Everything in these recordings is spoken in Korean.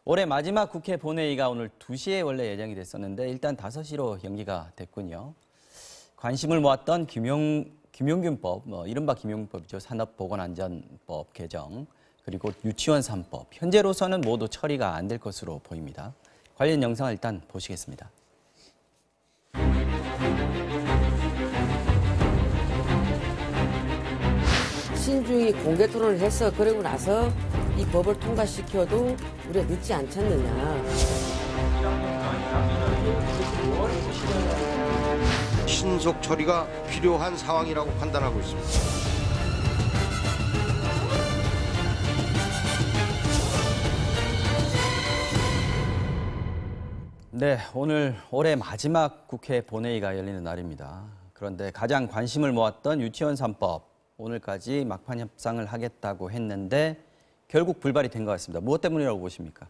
올해 마지막 국회 본회의가 오늘 2시에 원래 예정이 됐었는데 일단 5시로 연기가 됐군요. 관심을 모았던 김용균법, 이른바 김용균법이죠. 산업보건안전법 개정, 그리고 유치원 3법. 현재로서는 모두 처리가 안 될 것으로 보입니다. 관련 영상을 일단 보시겠습니다. 신중히 공개 토론을 해서 그러고 나서 이 법을 통과시켜도 우리가 늦지 않지 않느냐. 신속 처리가 필요한 상황이라고 판단하고 있습니다. 네, 오늘 올해 마지막 국회 본회의가 열리는 날입니다. 그런데 가장 관심을 모았던 유치원 3법, 오늘까지 막판 협상을 하겠다고 했는데 결국 불발이 된 것 같습니다. 무엇 때문이라고 보십니까?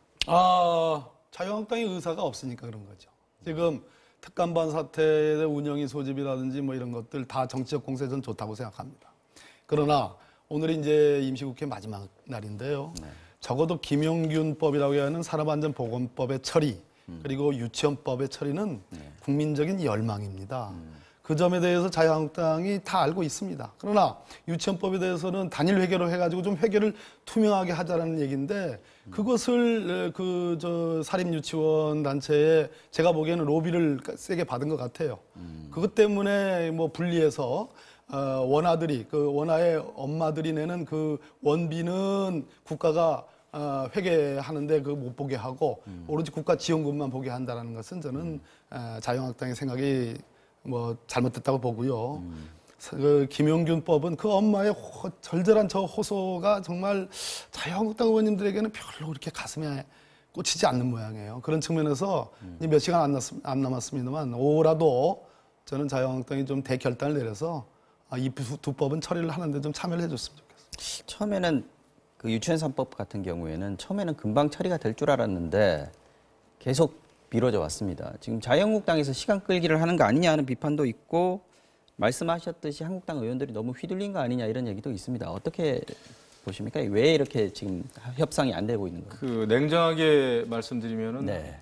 자유한국당의 의사가 없으니까 그런 거죠. 지금 특감반 사태의 운영이 소집이라든지 뭐 이런 것들 다 정치적 공세 전 좋다고 생각합니다. 그러나 오늘이 이제 임시국회 마지막 날인데요. 네. 적어도 김용균법이라고 하는 산업안전보건법의 처리 그리고 유치원법의 처리는 국민적인 열망입니다. 그 점에 대해서 자유한국당이 다 알고 있습니다. 그러나 유치원법에 대해서는 단일 회계로 해가지고 좀 회계를 투명하게 하자라는 얘기인데 그것을 사립유치원 단체에 제가 보기에는 로비를 세게 받은 것 같아요. 그것 때문에 뭐 분리해서 원아들이 원아의 엄마들이 내는 그 원비는 국가가 회계하는데 못 보게 하고 오로지 국가 지원금만 보게 한다는 것은 저는 자유한국당의 생각이 잘못됐다고 보고요. 그 김용균법은 그 엄마의 절절한 저 호소가 정말 자유한국당 의원님들에게는 별로 그렇게 가슴에 꽂히지 않는 모양이에요. 그런 측면에서 몇 시간 안 남았습니다만 오라도 저는 자유한국당이 좀 대결단을 내려서 이 두 법은 처리를 하는데 좀 참여를 해줬으면 좋겠어요. 처음에는 그 유치원 3법 같은 경우에는 처음에는 금방 처리가 될 줄 알았는데 계속 미뤄져 왔습니다. 지금 자유한국당에서 시간 끌기를 하는 거 아니냐 하는 비판도 있고 말씀하셨듯이 한국당 의원들이 너무 휘둘린 거 아니냐 이런 얘기도 있습니다. 어떻게 보십니까? 왜 이렇게 지금 협상이 안 되고 있는 거예요? 그 냉정하게 말씀드리면은 네.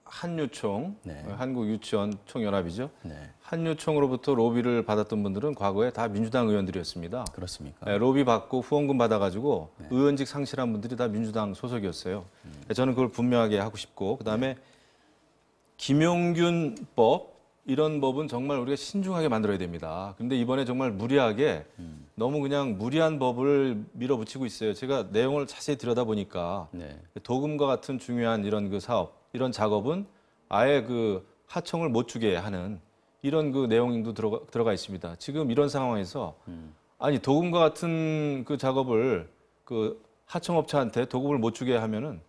한유총, 네. 한국유치원총연합이죠. 네. 한유총으로부터 로비를 받았던 분들은 과거에 다 민주당 의원들이었습니다. 그렇습니까? 네, 로비 받고 후원금 받아가지고 의원직 상실한 분들이 다 민주당 소속이었어요. 저는 그걸 분명하게 하고 싶고 그다음에 김용균법 이런 법은 정말 우리가 신중하게 만들어야 됩니다. 그런데 이번에 정말 무리하게 너무 그냥 무리한 법을 밀어붙이고 있어요. 제가 내용을 자세히 들여다보니까 도금과 같은 중요한 이런 그 사업, 이런 작업은 아예 그 하청을 못 주게 하는 이런 그 내용도 들어가 있습니다. 지금 이런 상황에서 아니 도금과 같은 그 작업을 그 하청업체한테 도금을 못 주게 하면은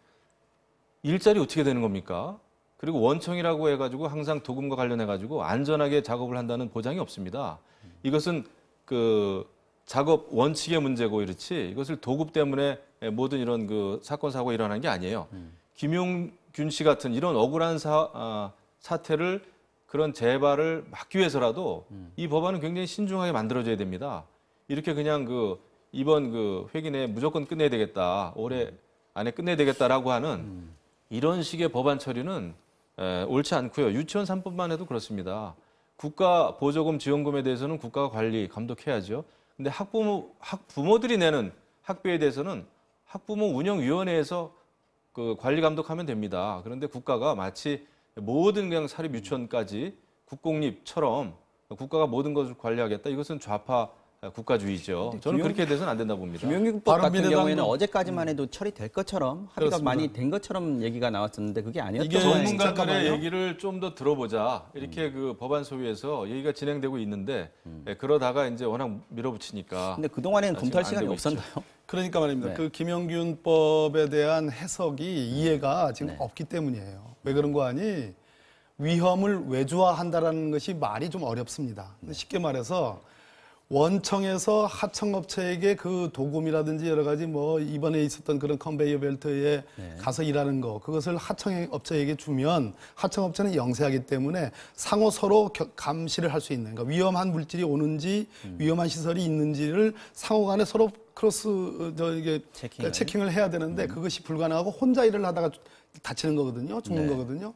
일자리 어떻게 되는 겁니까? 그리고 원청이라고 해가지고 항상 도금과 관련해가지고 안전하게 작업을 한다는 보장이 없습니다. 이것은 그 작업 원칙의 문제고 이렇지 이것을 도급 때문에 모든 이런 그 사건 사고가 일어나는 게 아니에요. 김용균 씨 같은 이런 억울한 사태를 그런 재발을 막기 위해서라도 이 법안은 굉장히 신중하게 만들어져야 됩니다. 이렇게 그냥 이번 회기 내에 무조건 끝내야 되겠다, 올해 안에 끝내야 되겠다라고 하는 이런 식의 법안 처리는 옳지 않고요. 유치원 3법만 해도 그렇습니다. 국가 보조금 지원금에 대해서는 국가가 관리, 감독해야죠. 근데 학부모들이 내는 학비에 대해서는 학부모 운영위원회에서 그 관리 감독하면 됩니다. 그런데 국가가 마치 모든 그냥 사립 유치원까지 국공립처럼 국가가 모든 것을 관리하겠다. 이것은 좌파 국가주의죠. 저는 그렇게 돼서는 안 된다 봅니다. 김용균법 같은 경우에는 어제까지만 해도 처리될 것처럼 합의가 그렇습니다. 많이 된 것처럼 얘기가 나왔었는데 그게 아니었던 거예요. 전문가들의 얘기를 좀 더 들어보자. 이렇게 그 법안 소위에서 얘기가 진행되고 있는데 그러다가 이제 워낙 밀어붙이니까. 근데 그동안에는 검토할 시간이 없었나요? 그러니까 말입니다. 그 김용균법에 대한 해석이 이해가 지금 없기 때문이에요. 왜 그런 거 아니? 위험을 외주화한다라는 것이 말이 좀 어렵습니다. 쉽게 말해서 원청에서 하청업체에게 그 도금이라든지 여러 가지 이번에 있었던 그런 컨베이어 벨트에 가서 일하는 거 그것을 하청업체에게 주면 하청업체는 영세하기 때문에 상호 서로 감시를 할 수 있는 그러니까 위험한 물질이 오는지 위험한 시설이 있는지를 상호 간에 서로 이게 체킹을. 체킹을 해야 되는데 그것이 불가능하고 혼자 일을 하다가 다치는 거거든요. 죽는 네. 거거든요.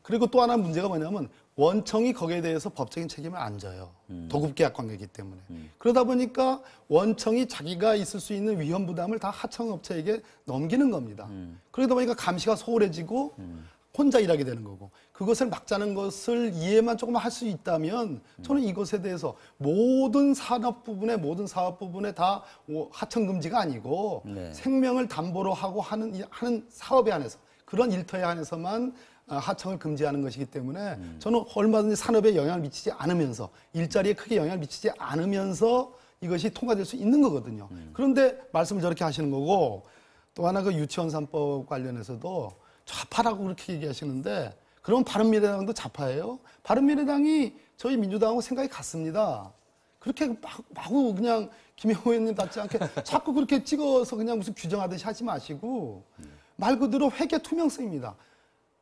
그리고 또 하나 문제가 뭐냐면 원청이 거기에 대해서 법적인 책임을 안 져요. 도급계약 관계이기 때문에. 그러다 보니까 원청이 자기가 있을 수 있는 위험 부담을 다 하청업체에게 넘기는 겁니다. 그러다 보니까 감시가 소홀해지고 혼자 일하게 되는 거고, 그것을 막자는 것을 이해만 조금만 할 수 있다면 저는 이것에 대해서 모든 산업 부분에, 모든 사업 부분에 다 하청 금지가 아니고 네. 생명을 담보로 하고 하는 사업에 한해서, 그런 일터에 한해서만 하청을 금지하는 것이기 때문에 저는 얼마든지 산업에 영향을 미치지 않으면서, 일자리에 크게 영향을 미치지 않으면서 이것이 통과될 수 있는 거거든요. 그런데 말씀을 저렇게 하시는 거고, 또 하나 그 유치원 3법 관련해서도 좌파라고 그렇게 얘기하시는데, 그럼 바른미래당도 좌파예요? 바른미래당이 저희 민주당하고 생각이 같습니다. 그렇게 마구 그냥 김영호 의원님 같지 않게 자꾸 그렇게 찍어서 그냥 무슨 규정하듯이 하지 마시고, 말 그대로 회계 투명성입니다.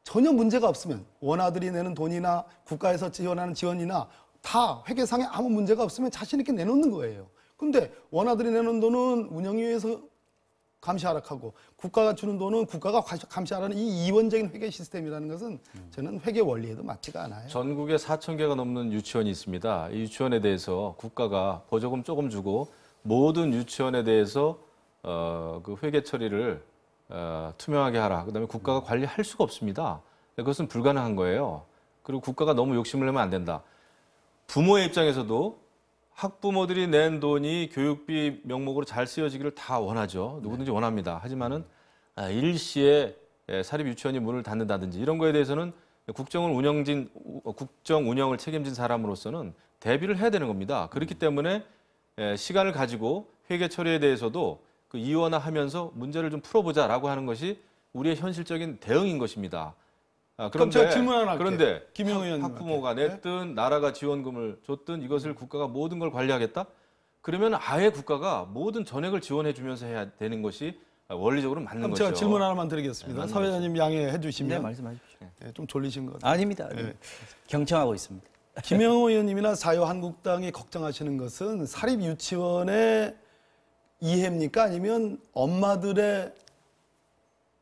전혀 문제가 없으면 원아들이 내는 돈이나 국가에서 지원하는 지원이나 다 회계상에 아무 문제가 없으면 자신 있게 내놓는 거예요. 근데 원아들이 내는 돈은 운영위에서 감시하락하고 국가가 주는 돈은 국가가 감시하라는 이 이원적인 회계 시스템이라는 것은 저는 회계 원리에도 맞지가 않아요. 전국에 4,000개가 넘는 유치원이 있습니다. 이 유치원에 대해서 국가가 보조금 조금 주고 모든 유치원에 대해서 그 회계 처리를 투명하게 하라. 그다음에 국가가 관리할 수가 없습니다. 그것은 불가능한 거예요. 그리고 국가가 너무 욕심을 내면 안 된다. 부모의 입장에서도 학부모들이 낸 돈이 교육비 명목으로 잘 쓰여지기를 다 원하죠. 누구든지 원합니다. 하지만은 일시에 사립 유치원이 문을 닫는다든지 이런 거에 대해서는 국정 운영을 책임진 사람으로서는 대비를 해야 되는 겁니다. 그렇기 때문에 시간을 가지고 회계 처리에 대해서도 그 이원화하면서 문제를 좀 풀어보자라고 하는 것이 우리의 현실적인 대응인 것입니다. 그럼 제가 질문 하나 할게요. 그런데 김영호 의원님한테. 학부모가 냈든 나라가 지원금을 줬든 이것을 국가가 모든 걸 관리하겠다? 그러면 아예 국가가 모든 전액을 지원해 주면서 해야 되는 것이 원리적으로 맞는 그럼 거죠. 제가 질문 하나만 드리겠습니다. 네, 사회자님 양해해 주시면. 네, 말씀하십시오. 좀 졸리신 것 같아요. 아닙니다. 네. 경청하고 있습니다. 김영호 의원님이나 자유한국당이 걱정하시는 것은 사립 유치원의 이해입니까? 아니면 엄마들의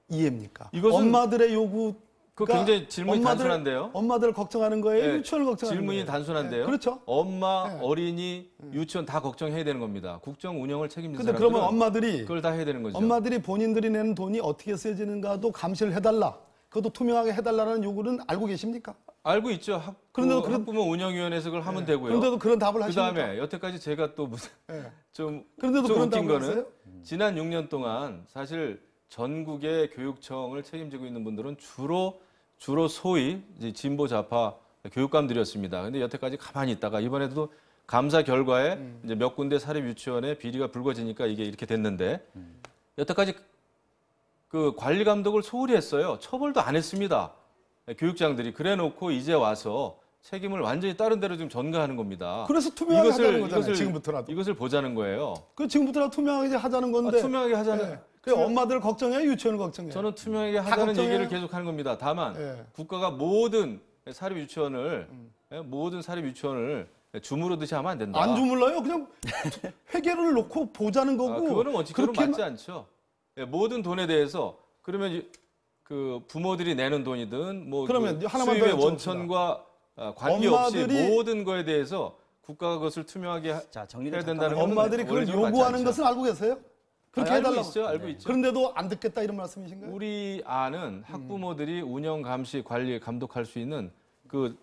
이해입니까? 이것은 엄마들의 요구. 그 굉장히 질문이 단순한데요. 엄마들을 걱정하는 거예요? 네, 유치원을 걱정하는 질문이 거예요? 단순한데요. 네, 그렇죠. 엄마, 네. 어린이, 유치원 다 걱정해야 되는 겁니다. 국정 운영을 책임진 근데 사람들은 그러면 엄마들이 그걸 다 해야 되는 거죠. 엄마들이 본인들이 내는 돈이 어떻게 쓰여지는가도 감시를 해달라. 그것도 투명하게 해달라는 요구는 알고 계십니까? 알고 있죠. 그런데도 학부모 운영위원회에서 그걸 하면 되고요. 그런데도 그런 답을 하십니까? 그다음에 여태까지 제가 또 무슨 네. 좀 그런데도 그런 웃긴 답을 거는 하세요? 지난 6년 동안 사실 전국의 교육청을 책임지고 있는 분들은 주로 소위 이제 진보 좌파 교육감들이었습니다. 근데 여태까지 가만히 있다가 이번에도 감사 결과에 이제 몇 군데 사립 유치원에 비리가 불거지니까 이게 이렇게 됐는데 여태까지 그 관리 감독을 소홀히 했어요. 처벌도 안 했습니다. 교육장들이 그래놓고 이제 와서 책임을 완전히 다른 데로 지금 전가하는 겁니다. 그래서 투명하게 하자는 거잖아요. 지금부터라도. 이것을 보자는 거예요. 그 지금부터라도 투명하게 하자는 건데. 투명하게 하자는. 네. 그 엄마들 걱정해요, 유치원을 걱정해요. 저는 투명하게 다 하자는 걱정해요. 얘기를 계속하는 겁니다. 다만 네. 국가가 모든 사립 유치원을 주무르듯이 하면 안 된다. 안 주물러요. 그냥 회계를 놓고 보자는 거고. 그거는 원칙적으로 그렇게 맞지 않죠. 모든 돈에 대해서 그러면 그 부모들이 내는 돈이든 뭐 그러면 그 하나만 수입의 더 원천과 관계없이 엄마들이- 모든 거에 대해서 국가가 그것을 투명하게 자, 정리를 해야 된다는 잠깐만 건 엄마들이 그걸 원리적으로 맞지 요구하는 않죠. 것은 알고 계세요? 그렇게 알고 해달라고. 있죠, 알고 있죠. 그런데도 안 듣겠다 이런 말씀이신가요? 우리 안은 학부모들이 운영, 감시, 관리, 감독할 수 있는 그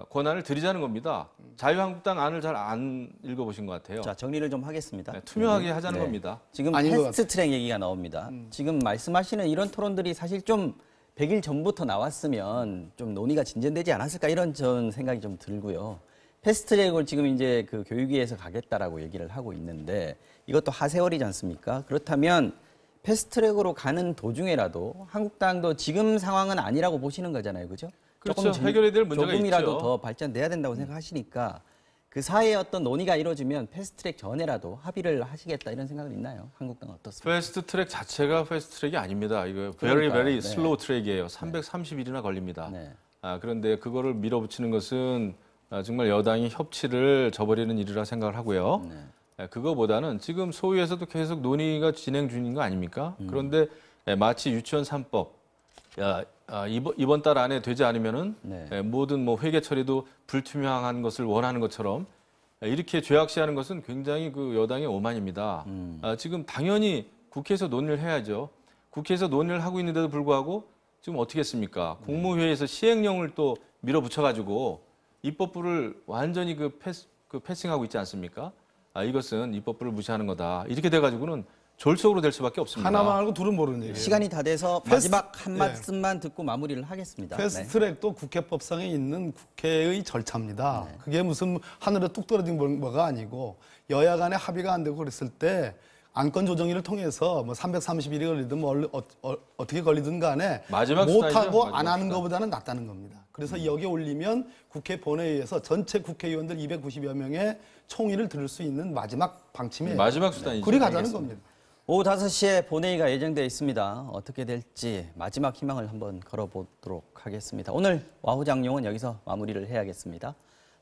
권한을 드리자는 겁니다. 자유한국당 안을 잘 안 읽어보신 것 같아요. 자, 정리를 좀 하겠습니다. 네, 투명하게 하자는 겁니다. 지금 아닌 것 패스트 트랙 얘기가 나옵니다. 지금 말씀하시는 이런 토론들이 사실 좀 100일 전부터 나왔으면 좀 논의가 진전되지 않았을까 이런 전 생각이 좀 들고요. 패스트 트랙을 지금 이제 그 교육위에서 가겠다라고 얘기를 하고 있는데 이것도 하세월이지 않습니까? 그렇다면 패스트 트랙으로 가는 도중에라도 한국당도 지금 상황은 아니라고 보시는 거잖아요. 그죠? 그렇죠. 해결해야 될 문제가 조금이라도 있죠. 더 발전돼야 된다고 생각하시니까 그 사이에 어떤 논의가 이루어지면 패스트트랙 전에라도 합의를 하시겠다 이런 생각은 있나요? 한국당은 어떻습니까? 패스트 트랙 자체가 패스트 트랙이 아닙니다. 이거 very 그러니까요. very 네. 슬로우 트랙이에요. 330일이나 걸립니다. 네. 그런데 그거를 밀어붙이는 것은 정말 여당이 협치를 저버리는 일이라 생각을 하고요. 그거보다는 지금 소위에서도 계속 논의가 진행 중인 거 아닙니까? 그런데 마치 유치원 3법 이번 달 안에 되지 않으면은 모든 뭐 회계 처리도 불투명한 것을 원하는 것처럼 이렇게 죄악시하는 것은 굉장히 그 여당의 오만입니다. 지금 당연히 국회에서 논의를 해야죠. 국회에서 논의를 하고 있는데도 불구하고 지금 어떻게 했습니까? 국무회의에서 시행령을 또 밀어붙여가지고 입법부를 완전히 패싱하고 있지 않습니까? 이것은 입법부를 무시하는 거다. 이렇게 돼가지고는 졸속으로 될 수밖에 없습니다. 하나만 알고 둘은 모르는 얘기예요. 시간이 다 돼서 마지막 한 말씀만 듣고 마무리를 하겠습니다. 패스트트랙도 국회법상에 있는 국회의 절차입니다. 그게 무슨 하늘에 뚝 떨어진 뭐가 아니고 여야 간에 합의가 안 되고 그랬을 때 안건 조정위를 통해서 뭐 330일이 걸리든 뭐 어떻게 걸리든 간에 못하고 안 하는 것보다는 낫다는 겁니다. 그래서 여기 올리면 국회 본회의에서 전체 국회의원들 290여 명의 총의를 들을 수 있는 마지막 방침이에요. 마지막 수단이죠. 그리 가자는 겁니다. 오후 5시에 본회의가 예정되어 있습니다. 어떻게 될지 마지막 희망을 한번 걸어보도록 하겠습니다. 오늘 와우장룡은 여기서 마무리를 해야겠습니다.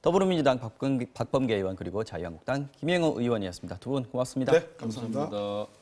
더불어민주당 박범계 의원 그리고 자유한국당 김영호 의원이었습니다. 두 분 고맙습니다. 네, 감사합니다. 감사합니다.